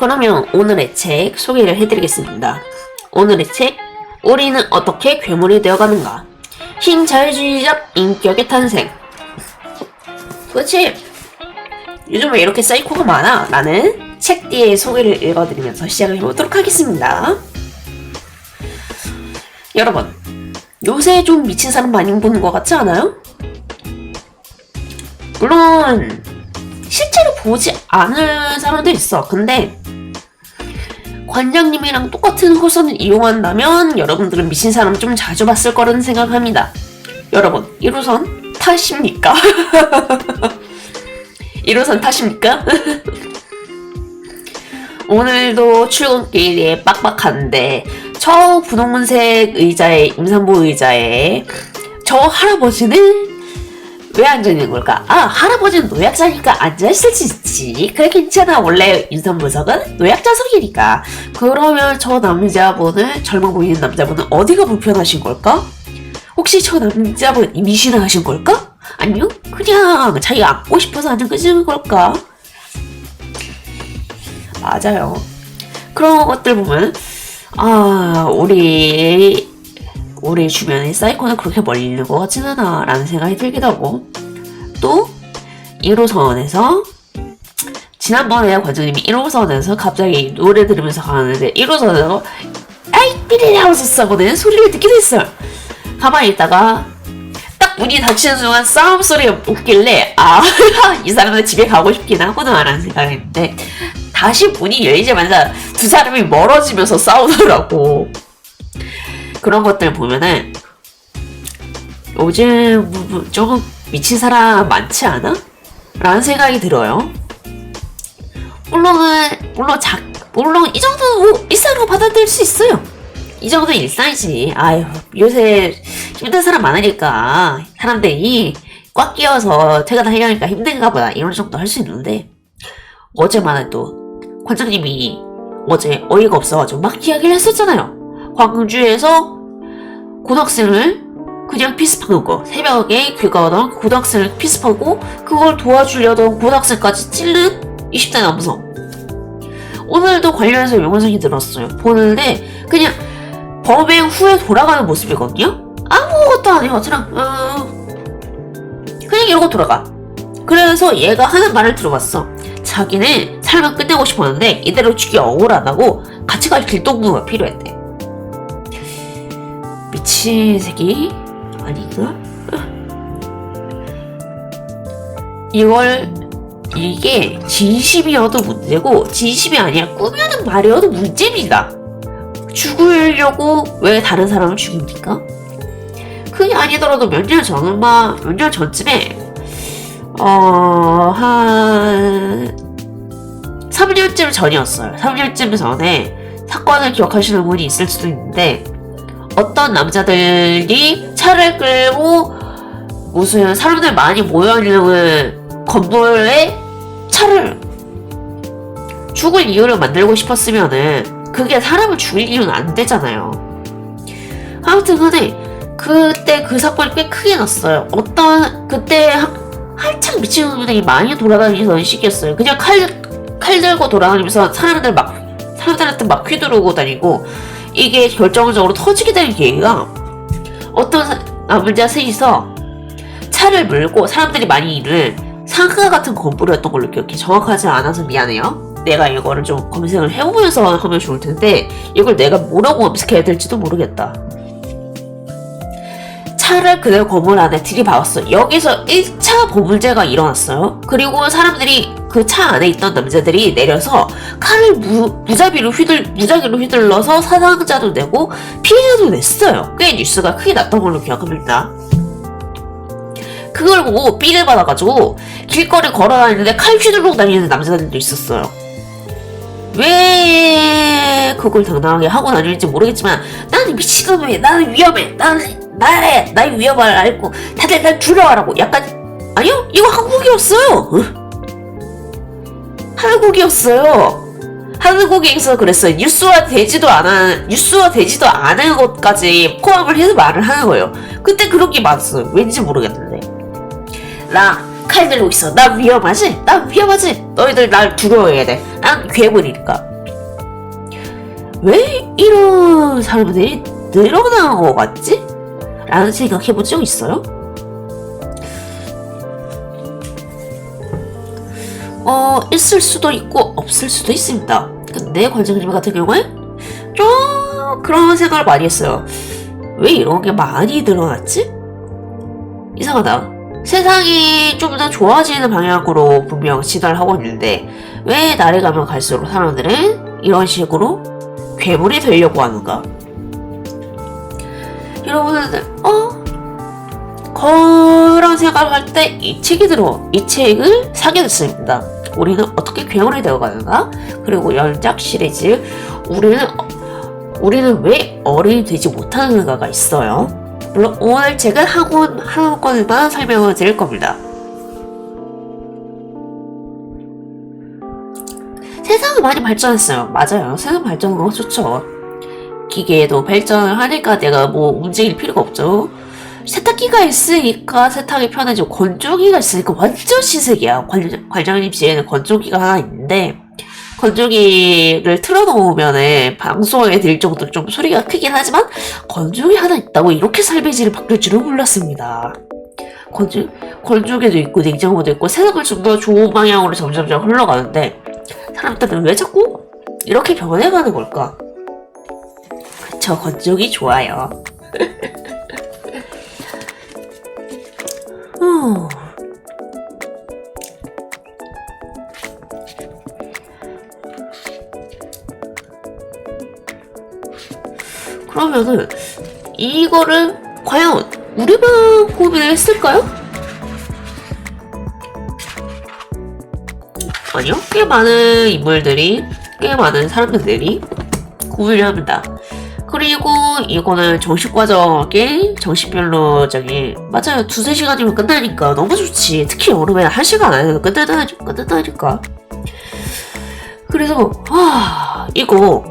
그러면 오늘의 책 소개를 해드리겠습니다. 오늘의 책, 우리는 어떻게 괴물이 되어가는가? 신자유주의적 인격의 탄생. 도대체 요즘 왜 이렇게 사이코가 많아? 라는 책 뒤의 소개를 읽어드리면서 시작을 해보도록 하겠습니다. 여러분, 요새 좀 미친 사람 많이 보는 것 같지 않아요? 물론 실제로 보지 않을 사람도 있어. 근데 관장님이랑 똑같은 호선을 이용한다면 여러분들은 미친 사람 좀 자주 봤을 거라는 생각합니다. 여러분, 1호선 타십니까? 1호선 타십니까? 오늘도 출근길에 빡빡한데 저 분홍색 의자에, 임산부 의자에 저 할아버지는 왜 앉아있는 걸까? 아, 할아버지는 노약자니까 앉아있을 수 있지. 그래, 괜찮아. 원래 임산부석은 노약자석이니까. 그러면 저 남자분은, 젊어 보이는 남자분은 어디가 불편하신 걸까? 혹시 저 남자분 임신을 하신 걸까? 아니요? 그냥 자기가 안고 싶어서 앉은 걸까? 맞아요. 그런 것들 보면 우리 주변에 사이코는 그렇게 멀리 있는 것 같진 않아 라는 생각이 들기도 하고, 또 1호선에서 지난번에 관장님이 1호선에서 갑자기 노래 들으면서 가는데 1호선에서 아이 삐리리 하면서 싸우는 소리를 듣기도 했어요. 가만히 있다가 딱 문이 닫히는 순간 싸움 소리가 웃길래 이 사람은 집에 가고 싶긴 하구나 라는 생각을 했는데, 다시 문이 열리자마자 두 사람이 멀어지면서 싸우더라고. 그런 것들 보면은 요즘 조금 미친 사람 많지 않아? 라는 생각이 들어요. 물론 이 정도 일상으로 받아들일 수 있어요. 이 정도 일상이지. 요새 힘든 사람 많으니까 사람들이 꽉 끼어서 퇴근하려니까 힘든가 보다 이런 정도 할 수 있는데, 어제만 해도 관장님이 어제 어이가 없어가지고 막 이야기를 했었잖아요. 광주에서 고등학생을 그냥 피습하는 거, 새벽에 귀가하던 고등학생을 피습하고 그걸 도와주려던 고등학생까지 찔른 20대 남성. 오늘도 관련해서 영상이 들었어요. 보는데 그냥 범행 후에 돌아가는 모습이거든요. 아무것도 안 해요. 그냥 이러고 돌아가. 그래서 얘가 하는 말을 들어봤어. 자기는 삶을 끝내고 싶었는데 이대로 죽기 억울하다고 같이 갈 길동무가 필요했대. 미친 새끼 아닌가? 이게 진심이어도 문제고 진심이 아니라 꾸며낸 말이어도 문제입니다. 죽으려고 왜 다른 사람을 죽입니까? 그게 아니더라도 몇 년 전쯤에 한 3년쯤 전이었어요. 3년쯤 전에 사건을 기억하시는 분이 있을 수도 있는데, 어떤 남자들이 차를 끌고 무슨 사람들 많이 모여있는 건물에 차를, 죽을 이유를 만들고 싶었으면은 그게 사람을 죽일 이유는 안 되잖아요. 아무튼 간에 그때 그 사건이 꽤 크게 났어요. 그때 한창 미친놈들이 많이 돌아다니던 시기였어요. 그냥 칼 들고 돌아다니면서 사람들한테 막 휘두르고 다니고, 이게 결정적으로 터지게 된 계기가 어떤 남자 셋이서 차를 몰고 사람들이 많이 있는 상가 같은 건물이었던 걸로 기억해. 정확하지 않아서 미안해요. 내가 이거를 좀 검색을 해보면서 하면 좋을 텐데 이걸 내가 뭐라고 검색해야 될지도 모르겠다. 차를 그대로 건물 안에 들이박았어. 여기서 1차 범죄가 일어났어요. 그리고 사람들이, 그 차 안에 있던 남자들이 내려서 칼을 무작위로 휘둘러서 사상자도 내고 피해자도 냈어요. 꽤 뉴스가 크게 났던 걸로 기억합니다. 그걸 보고 삐를 받아가지고 길거리 걸어다니는데 칼 휘두르고 다니는 남자들도 있었어요. 왜 그걸 당당하게 하고 다니는지 모르겠지만 나는 미친놈이야, 나는 위험해, 나의 위험을 알고 다들 날 두려워하라고. 약간, 아니요? 이거 한국이었어요. 한국에서 그랬어요. 뉴스화 되지도 않은 것까지 포함을 해서 말을 하는 거예요. 그때 그런 게 많았어요. 왠지 모르겠는데. 나 칼 들고 있어. 나 위험하지? 너희들 날 두려워해야 돼. 난 괴물이니까. 왜 이런 사람들이 늘어난 것 같지? 라는 생각해본 적 있어요? 있을 수도 있고 없을 수도 있습니다. 근데 관장님 같은 경우에 좀 그런 생각을 많이 했어요. 왜 이런 게 많이 늘어났지? 이상하다. 세상이 좀 더 좋아지는 방향으로 분명 진화를 하고 있는데 왜 날이 가면 갈수록 사람들은 이런 식으로 괴물이 되려고 하는가? 여러분들 그런 생각을 할 때 이 책을 사게 됐습니다. 우리는 어떻게 괴물이 되어가는가? 그리고 연작 시리즈 우리는 왜 어른이 되지 못하는가가 있어요. 물론 오늘 책은 한 권만 설명을 드릴 겁니다. 세상은 많이 발전했어요. 맞아요. 세상 발전한 거 좋죠. 기계도 발전을 하니까 내가 뭐 움직일 필요가 없죠. 세탁기가 있으니까 세탁이 편해지고 건조기가 있으니까 완전 신세계야. 관장님 집에는 건조기가 하나 있는데 건조기를 틀어놓으면 방송에 들 정도로 좀 소리가 크긴 하지만 건조기 하나 있다고 이렇게 삶의 질이 바뀔 줄은 몰랐습니다. 건조기도 있고 냉장고도 있고 세상을 좀 더 좋은 방향으로 점점점 흘러가는데 사람들은 왜 자꾸 이렇게 변해가는 걸까? 그쵸, 건조기 좋아요. 그러면은 이거를 과연 우리만 고민을 했을까요? 아니요. 꽤 많은 사람들이 고민을 합니다. 그리고 이거는 정식별로 맞아요. 2-3시간이면 끝나니까 너무 좋지. 특히 여름에 1시간 안에 끝난다니까. 그래서 이거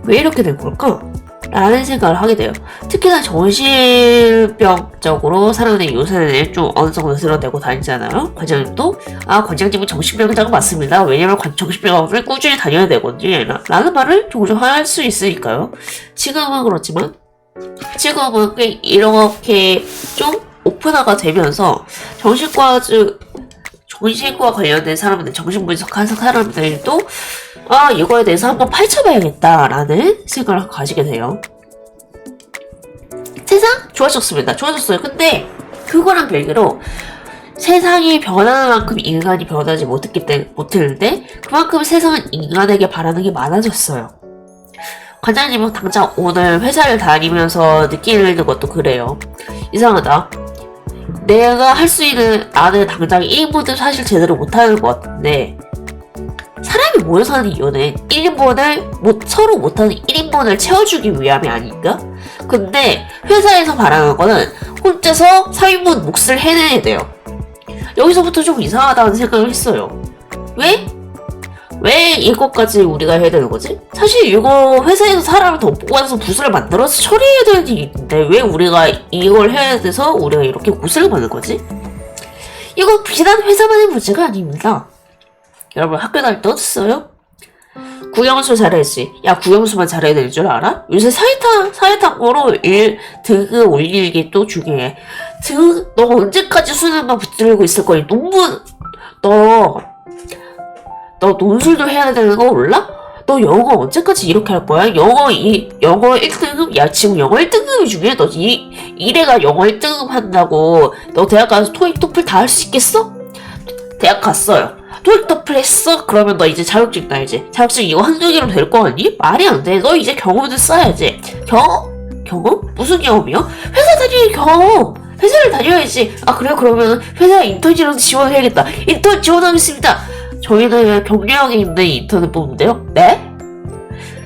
왜 이렇게 된 걸까? 라는 생각을 하게 돼요. 특히나 정신병적으로 사람들이 요새는 좀 어느 정도 드러내고 다니잖아요. 관장님도 관장님은 정신병자가 맞습니다. 왜냐면 정신병원을 꾸준히 다녀야 되거든요. 라는 말을 종종 할 수 있으니까요. 지금은 그렇지만 지금은 꽤 이렇게 좀 오픈화가 되면서 정신과 관련된 사람들, 정신분석한 사람들도 이거에 대해서 한번 파헤쳐봐야겠다라는 생각을 가지게 돼요. 세상 좋아졌습니다. 좋아졌어요. 근데 그거랑 별개로 세상이 변하는 만큼 인간이 변하지 못했는데 그만큼 세상은 인간에게 바라는 게 많아졌어요. 관장님은 당장 오늘 회사를 다니면서 느끼는 것도 그래요. 이상하다. 내가 할 수 있는 나는 당장 1인분도 사실 제대로 못하는 것 같은데 사람이 모여 사는 이유는 서로 못하는 1인분을 채워주기 위함이 아닌가? 근데 회사에서 바라는 거는 혼자서 3인분 몫을 해내야 돼요. 여기서부터 좀 이상하다는 생각을 했어요. 왜 이것까지 우리가 해야 되는 거지? 사실 이거 회사에서 사람을 더 뽑아서 부스를 만들어서 처리해야 되는 일이 있는데 왜 우리가 이걸 해야 돼서 우리가 이렇게 고생을 받는 거지? 이건 비단 회사만의 문제가 아닙니다. 여러분 학교 다닐 때 어땠어요? 국영수 잘해야지. 야, 국영수만 잘해야 될 줄 알아? 요새 사회탐구로 등급 올리기 또 중요해. 너 언제까지 수능만 붙들고 있을 거니? 너 논술도 해야 되는 거 몰라? 너 영어 언제까지 이렇게 할 거야? 영어 1등급? 야, 지금 영어 1등급이 중요해. 너 이래가 영어 1등급 한다고 너 대학 가서 토익, 토플 다 할 수 있겠어? 대학 갔어요. 토익, 토플 했어? 그러면 너 이제 자격증 따야지. 자격증 이거 한두 개로 될 거 아니? 말이 안 돼. 너 이제 경험을 쌓아야지. 경험? 무슨 경험이요? 회사 다니는 경험! 회사를 다녀야지. 그래요? 그러면 회사 인턴이라도 지원해야겠다. 인턴 지원하겠습니다. 저희는 경력이 있는 인턴을 뽑는데요. 네?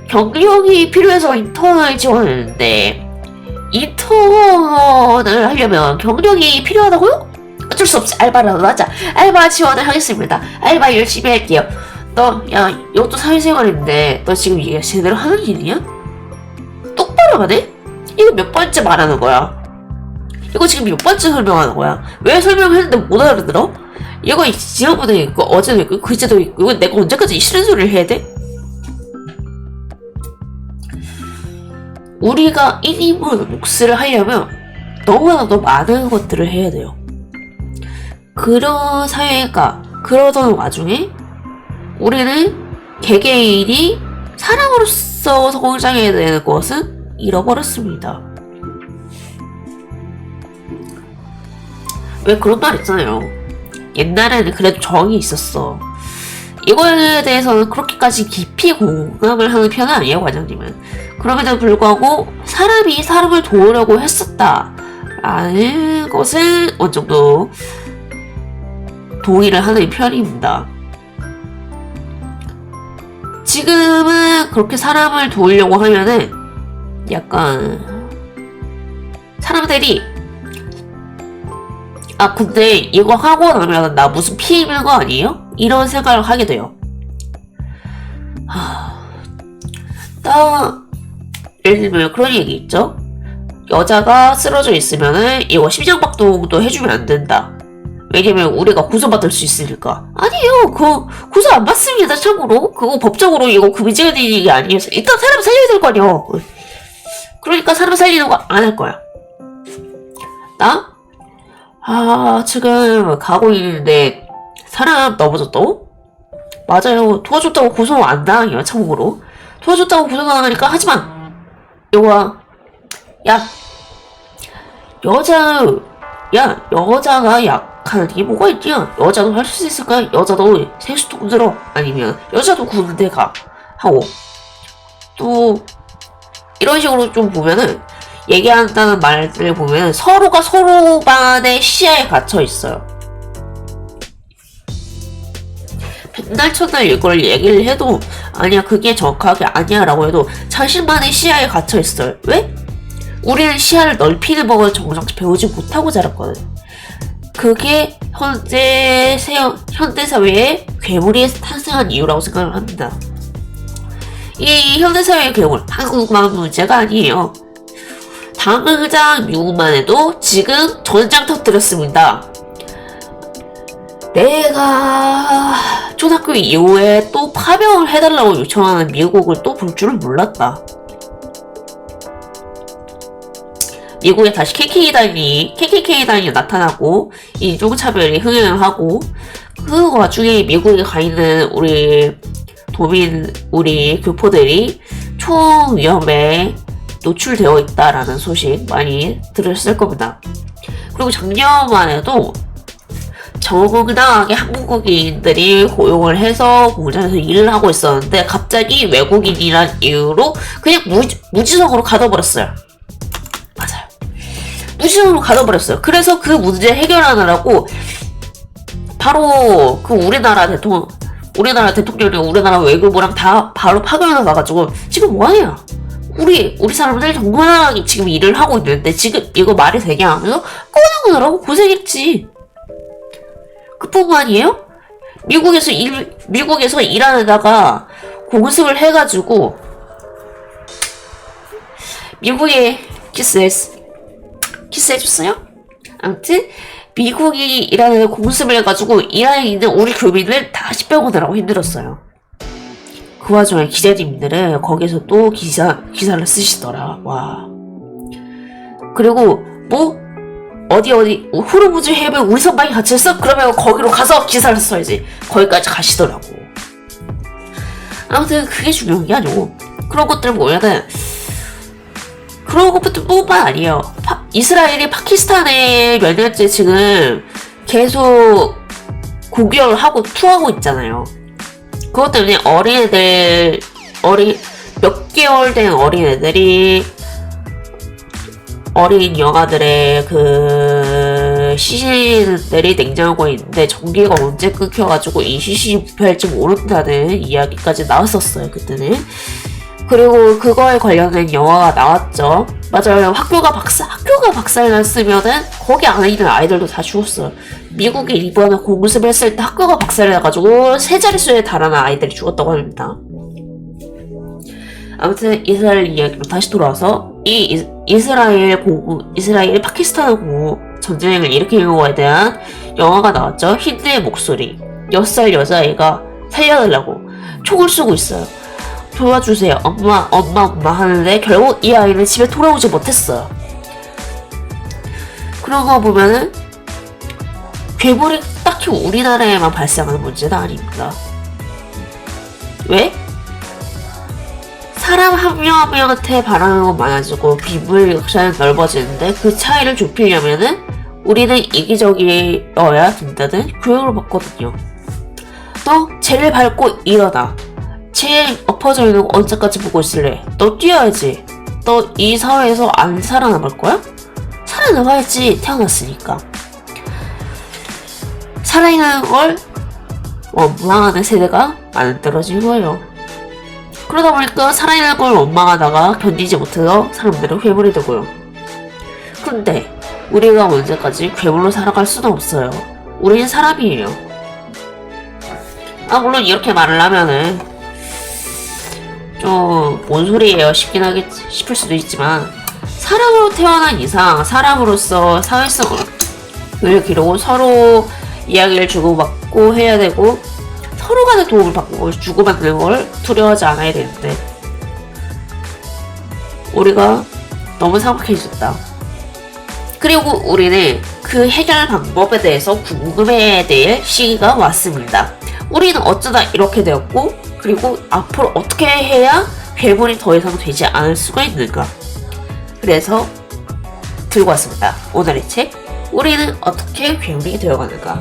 경력이 필요해서 인턴을 지원했는데 인턴을 하려면 경력이 필요하다고요? 어쩔 수 없이 알바라도 하자. 알바 지원을 하겠습니다. 알바 열심히 할게요. 이것도 사회생활인데 너 지금 이게 제대로 하는 일이냐? 똑바로 하네? 이거 몇 번째 말하는 거야? 이거 지금 몇 번째 설명하는 거야? 왜 설명했는데 못 알아들어? 이거 지난번에 있고 어제도 있고 그제도 있고 이거 내가 언제까지 이 싫은 소리를 해야 돼? 우리가 1인분 몫을 하려면 너무나도 많은 것들을 해야 돼요. 그런 사회가 그러던 와중에 우리는 개개인이 사람으로서 성장해야 되는 것은 잃어버렸습니다. 왜 그런 말 있잖아요. 옛날에는 그래도 정이 있었어. 이거에 대해서는 그렇게까지 깊이 공감을 하는 편은 아니에요, 과장님은. 그럼에도 불구하고 사람이 사람을 도우려고 했었다라는 것은 어느 정도 동의를 하는 편입니다. 지금은 그렇게 사람을 도우려고 하면은 약간 사람들이 근데 이거 하고 나면 나 무슨 피해 입는 거 아니에요? 이런 생각을 하게 돼요. 예를 들면 그런 얘기 있죠? 여자가 쓰러져 있으면은 이거 심장박동도 해주면 안 된다. 왜냐면 우리가 고소받을 수 있으니까. 아니에요. 그거 고소 안 받습니다. 참고로. 그거 법적으로 이거 금지가 되는 얘기 아니에요. 일단 사람 살려야 될 거 아니에요. 그러니까 사람 살리는 거 안 할 거야. 지금 가고 있는데 사람 넘어졌다고? 맞아요. 도와줬다고 고소 안 당해요. 참고로. 도와줬다고 고소 당하니까 하지만 여자가 약하는 게 뭐가 있냐? 여자도 할 수 있을까? 여자도 세수도 군들어. 아니면 여자도 구는데 가. 하고 또 이런 식으로 좀 보면은 얘기한다는 말들을 보면 서로가 서로만의 시야에 갇혀 있어요. 백날 천날 이걸 얘기를 해도 아니야 그게 정확하게 아니야 라고 해도 자신만의 시야에 갇혀 있어요. 왜? 우리는 시야를 넓히는 법을 정작 배우지 못하고 자랐거든. 그게 현대사회의 괴물이 탄생한 이유라고 생각을 합니다. 이 현대사회의 괴물, 한국만 문제가 아니에요. 당장 미국만 해도 지금 전장 터뜨렸습니다. 내가 초등학교 이후에 또 파병을 해달라고 요청하는 미국을 또 볼 줄은 몰랐다. 미국에 다시 KKK단이 나타나고 인종차별이 흥행하고 그 와중에 미국에 가 있는 우리 교포들이 총위험에 노출되어 있다라는 소식 많이 들으셨을 겁니다. 그리고 작년만 해도 정당하게 한국인들이 고용을 해서 공장에서 일을 하고 있었는데 갑자기 외국인이란 이유로 그냥 무지성으로 가둬버렸어요. 맞아요. 무지성으로 가둬버렸어요. 그래서 그 문제 해결하느라고 바로 그 우리나라 대통령이 우리나라 외교부랑 다 바로 파견을 가가지고 지금 뭐하냐? 우리 사람들 정말 지금 일을 하고 있는데 지금 이거 말이 되냐 하면서 꺼내느라고 고생했지. 그뿐만이에요? 미국에서 일하다가 공습을 해가지고 미국에 키스해줬어요? 아무튼 미국이 일하는 공습을 해가지고 이란에 있는 우리 교민을 다시 빼고느라고 힘들었어요. 그 와중에 기자님들은 거기서 또 기사를 쓰시더라. 와. 그리고 어디 호르무즈 해협에 우리 선박이 갇혀있어? 그러면 거기로 가서 기사를 써야지. 거기까지 가시더라고. 아무튼 그게 중요한 게 아니고 그런 것들 보면은 그런 것뿐만 아니에요. 이스라엘이 파키스탄에 몇 년째 지금 계속 공격을 하고 투하고 있잖아요. 그것 때문에 몇 개월 된 어린애들이 어린 영아들의 그 시신들이 냉장고에 있는데 전기가 언제 끊겨가지고 이 시신이 부패할지 모른다는 이야기까지 나왔었어요, 그때는. 그리고 그거에 관련된 영화가 나왔죠. 맞아요. 학교가 박살났으면은 거기 안에 있는 아이들도 다 죽었어요. 미국이 이번에 공습했을 때 학교가 박살나가지고 세 자릿수에 달하는 아이들이 죽었다고 합니다. 아무튼 이스라엘 이야기로 다시 돌아와서 이 이스라엘 파키스탄하고 전쟁을 일으킨 거에 대한 영화가 나왔죠. 힌드의 목소리. 6살 여자애가 살려달라고 총을 쏘고 있어요. 도와주세요. 엄마 하는데 결국 이 아이는 집에 돌아오지 못했어요. 그런 거 보면은 괴물이 딱히 우리나라에만 발생하는 문제는 아닙니다. 왜? 사람 한 명 한 명한테 바라는 건 많아지고 비물 역사는 넓어지는데 그 차이를 좁히려면은 우리는 이기적이어야 된다는 교육을 받거든요. 너 쟤를 밟고 일어나. 쟤 엎어져 있는 거 언제까지 보고 있을래? 너 뛰어야지. 너 이 사회에서 안 살아남을 거야? 살아남아야지. 태어났으니까. 살아있는 걸 원망하는 세대가 만들어진 거예요. 그러다 보니까 살아있는 걸 원망하다가 견디지 못해서 사람들은 괴물이 되고요. 근데 우리가 언제까지 괴물로 살아갈 수는 없어요. 우리는 사람이에요. 물론 이렇게 말을 하면은 좀 뭔 소리예요 싶을 수도 있지만, 사람으로 태어난 이상 사람으로서 사회성을 기르고 서로 이야기를 주고받고 해야 되고 서로 간의 도움을 받고 주고받는 걸 두려워하지 않아야 되는데 우리가 너무 사악해졌다. 그리고 우리는 그 해결 방법에 대해서 궁금해야 될 시기가 왔습니다. 우리는 어쩌다 이렇게 되었고, 그리고 앞으로 어떻게 해야 괴물이 더 이상 되지 않을 수가 있는가. 그래서 들고 왔습니다. 오늘의 책, 우리는 어떻게 괴물이 되어가는가.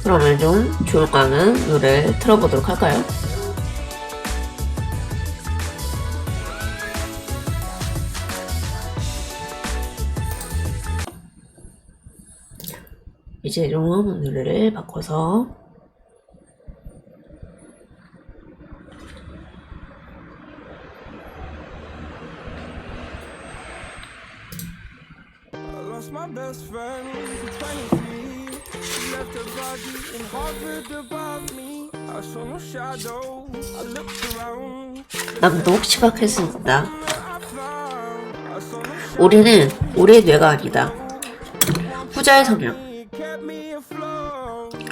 그러면 좀 조용한 노래를 틀어보도록 할까요? 이제 좀 노래를 바꿔서 My best friend for 23. She left her body in Harvard above me. I saw no shadow. I looked around. 낭독 시각했습니다. 우리는 우리의 뇌가 아니다. 후자의 성향.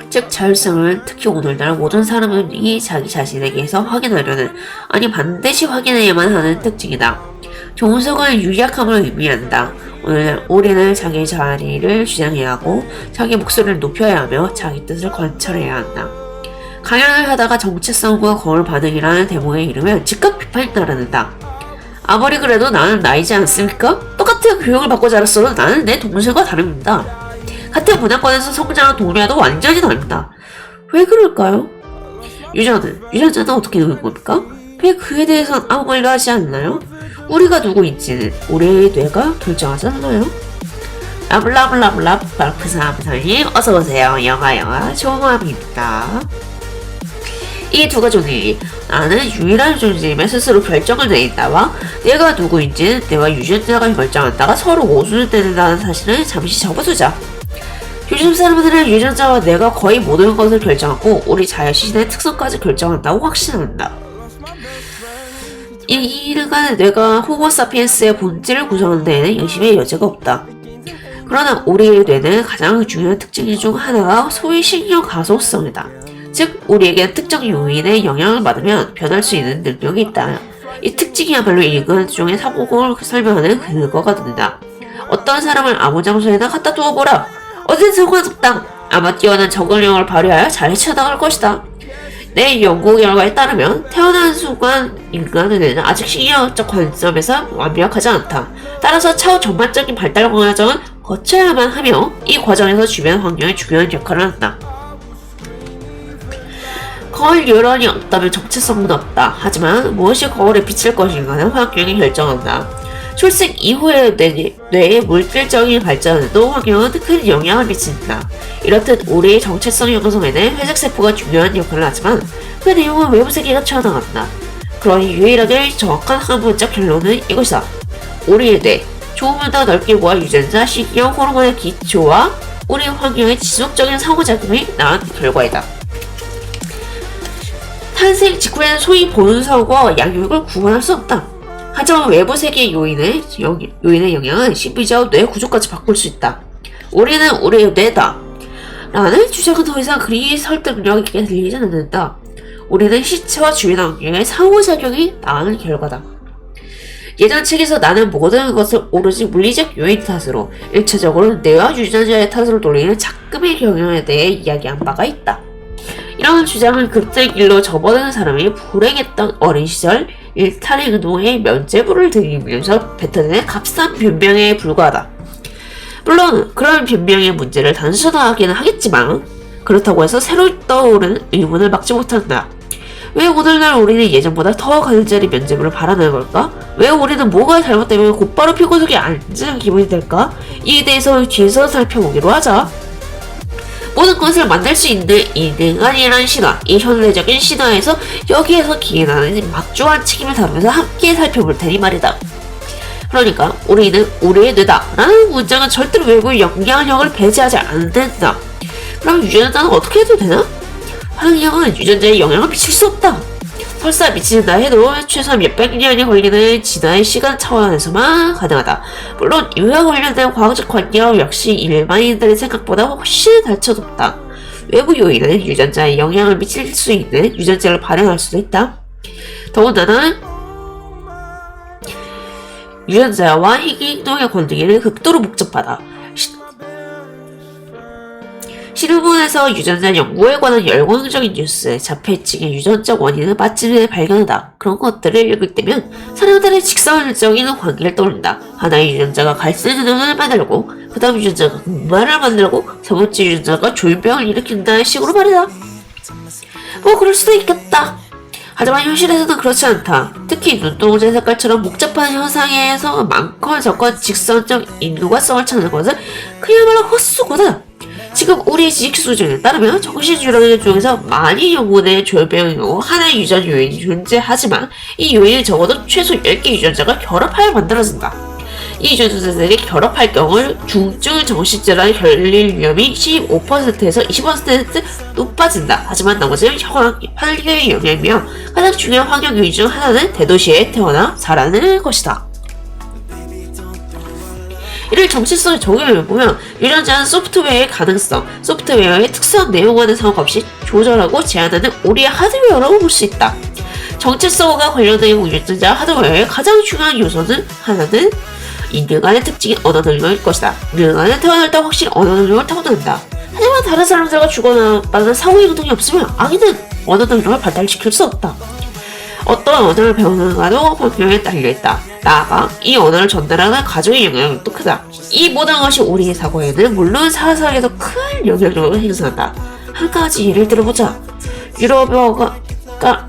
즉 자율성을 특히 오늘날 모든 사람이 자기 자신에게서 확인하려는, 아니 반드시 확인해야만 하는 특징이다. 종속은 유약함을 의미한다. 오늘날 우리는 자기 자리를 주장해야 하고 자기 목소리를 높여야 하며 자기 뜻을 관철해야 한다. 강연을 하다가 정체성과 거울 반응이라는 대목에 이르면 즉각 비판이 따르는다. 아무리 그래도 나는 나이지 않습니까? 똑같은 교육을 받고 자랐어도 나는 내 동생과 다릅니다. 같은 문화권에서 성장한 동료와도 완전히 다릅니다. 왜 그럴까요? 유전자는 어떻게 되는 겁니까? 왜 그에 대해서는 아무 말도 하지 않나요? 우리가 누구인지는 우리의 뇌가 결정하지 않나요? 라블라블라블라 바르크사무사님 어서오세요. 영화 조모함입니다. 이 두 가족이 나는 유일한 존재임을 스스로 결정을 내린다와 내가 누구인지는 내가 유전자가 결정한다가 서로 모순을 떼는다는 사실을 잠시 접어두자. 요즘 사람들은 유전자와 내가 거의 모든 것을 결정하고 우리 자신의 특성까지 결정한다고 확신한다. 이르간 뇌가 호모사피엔스의 본질을 구성하는 데에는 의심의 여지가 없다. 그러나 우리의 뇌는 가장 중요한 특징 중 하나가 소위 신경 가소성이다. 즉 우리에게 특정 요인의 영향을 받으면 변할 수 있는 능력이 있다. 이 특징이야말로 일종의 사고를 설명하는 근거가 된다. 어떤 사람을 아무 장소에나 갖다 두어보라. 어딘 상관없다. 아마 뛰어난 적응력을 발휘하여 잘 헤쳐나갈 것이다. 내 연구 결과에 따르면 태어난 순간 인간의 뇌는 아직 신경학적 관점에서 완벽하지 않다. 따라서 차후 전반적인 발달 과정은 거쳐야만 하며 이 과정에서 주변 환경이 중요한 역할을 한다. 거울 유런이 없다면 정체성은 없다. 하지만 무엇이 거울에 비칠 것인가는 환경이 결정한다. 출생 이후의 뇌의 물질적인 발전에도 환경은 큰 영향을 미친다. 이렇듯 우리의 정체성 형성에는 회색세포가 중요한 역할을 하지만 그 내용은 외부세계가 튀어나간다. 그러니 유일하게 정확한 한 문자 결론은 이것이다. 우리의 뇌, 조금을 더 넓게 모아 유전자, 신경, 호르몬의 기초와 우리 환경의 지속적인 상호작용이 낳은 결과이다. 탄생 직후에는 소위 본성과 양육을 구분할 수 없다. 하지만 외부 세계의 요인의 영향은 심리적 뇌 구조까지 바꿀 수 있다. 우리는 우리의 뇌다 라는 주장은 더 이상 그리 설득력 있게 들리지 않는다. 우리는 시체와 주변 환경의 상호작용이 낳은 결과다. 예전 책에서 나는 모든 것을 오로지 물리적 요인 탓으로 일차적으로 뇌와 유전자의 탓으로 돌리는 작금의 경향에 대해 이야기한 바가 있다. 이러한 주장은 극적 길로 접어드는 사람이 불행했던 어린 시절 일탈의 운동에 면죄부를 드리면서 뱉어내는 값싼 변명에 불과하다. 물론 그런 변명의 문제를 단순화하기는 하겠지만 그렇다고 해서 새로 떠오르는 의문을 막지 못한다. 왜 오늘날 우리는 예전보다 더 가늘자리 면죄부를 바라는 걸까? 왜 우리는 뭐가 잘못되면 곧바로 피고석에 앉는 기분이 들까? 이에 대해서 뒤에서 살펴보기로 하자. 모든 것을 만날 수 있는 이 능한이라는 신화, 이 현대적인 신화에서 여기에서 기인하는 막중한 책임을 다루면서 함께 살펴볼 테니 말이다. 그러니까 우리는 우리의 뇌다 라는 문장은 절대로 외부의 영향력을 배제하지 않는다. 그럼 유전자는 어떻게 해도 되나? 환경은 유전자에 영향을 미칠 수 없다. 설사 미친다 해도 최소 몇백 년이 걸리는 진화의 시간 차원에서만 가능하다. 물론 이와 관련된 과학적 관념 역시 일반인들의 생각보다 훨씬 달쳐높다. 외부 요인은 유전자에 영향을 미칠 수 있는 유전자를 발현할 수도 있다. 더군다나 유전자와 희귀행동의 권능에는 극도로 복잡하다. 신문에서 유전자 연구에 관한 열광적인 뉴스, 자폐증의 유전적 원인을 마침내 발견하다. 그런 것들을 읽을 때면 사람들의 직설적인 관계를 떠올린다. 하나의 유전자가 갈색눈을 만들고 그 다음 유전자가 금발을 만들고 세 번째 유전자가 조현병을 일으킨다는 식으로 말이다. 뭐 그럴 수도 있겠다. 하지만 현실에서는 그렇지 않다. 특히 눈동자 색깔처럼 복잡한 현상에서 많건 적건 직선적 인과성을 찾는 것은 그야말로 헛수고다. 지금 우리의 지식 수준에 따르면 정신질환 중에서 많이 연구된 조현병의 경우 하나의 유전 요인이 존재하지만 이 요인은 적어도 최소 10개 유전자가 결합하여 만들어진다. 이 유전자들이 결합할 경우 중증 정신질환에 걸릴 위험이 15%에서 20% 높아진다. 하지만 나머지는 환경의 영향이며 가장 중요한 환경 요인 중 하나는 대도시에 태어나 자라는 것이다. 이를 정체성에 적용해보면 유전자는 소프트웨어의 가능성, 소프트웨어의 특수한 내용과는 상관없이 조절하고 제한하는 우리의 하드웨어라고 볼 수 있다. 정체성과 관련된 유전자 하드웨어의 가장 중요한 요소는 하나는 이 능한의 특징인 언어 능력일 것이다. 능한은 태어날 때 확실히 언어 능력을 타고난다. 하지만 다른 사람들과 주거나 빠른 사후행동이 없으면 아기는 언어 능력을 발달시킬 수 없다. 어떤 언어를 배우는가도 환경에 달려있다. 나아가 이 언어를 전달하는 가족의 영향력도 크다. 이 모든 것이 우리의 사고에는 물론 사회에도 큰 영향력을 행사한다. 한 가지 예를 들어보자. 유럽어가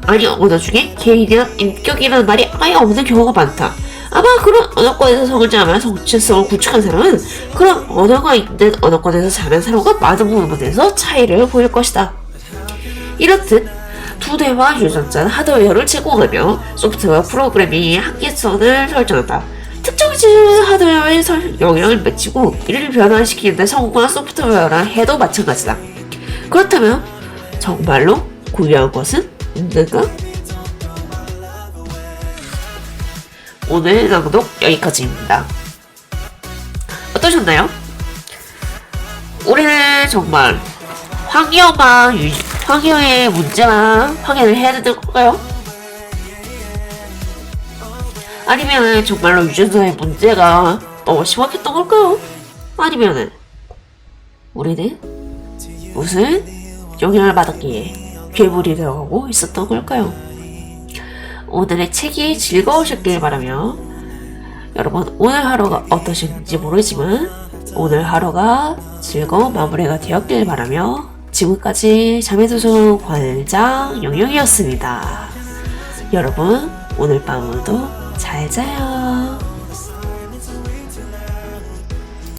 아닌 언어 중에 개인이나 인격이라는 말이 아예 없는 경우가 많다. 아마 그런 언어권에서 성장하며 정체성을 구축한 사람은 그런 언어가 있는 언어권에서 자란 사람과 많은 부분에서 차이를 보일 것이다. 이렇듯 두 뇌와 유전자는 하드웨어를 제공하며 소프트웨어 프로그래밍의 한계선을 설정한다. 특정 지점에서 하드웨어에 영향을 미치고 이를 변화시키는 데 성공한 소프트웨어라 해도 마찬가지다. 그렇다면 정말로 고유한 것은 있는가? 오늘 낭독 여기까지입니다. 어떠셨나요? 우리는 정말 환경의 문제만 확인을 해야 되는 건가요? 아니면 정말로 유전자의 문제가 너무 심각했던 걸까요? 아니면 우리는 무슨 영향을 받았기에 괴물이 되어가고 있었던 걸까요? 오늘의 책이 즐거우셨길 바라며 여러분 오늘 하루가 어떠셨는지 모르지만 오늘 하루가 즐거운 마무리가 되었길 바라며 지금까지 잠에서 관장 영영이었습니다. 여러분 오늘 밤도 잘 자요.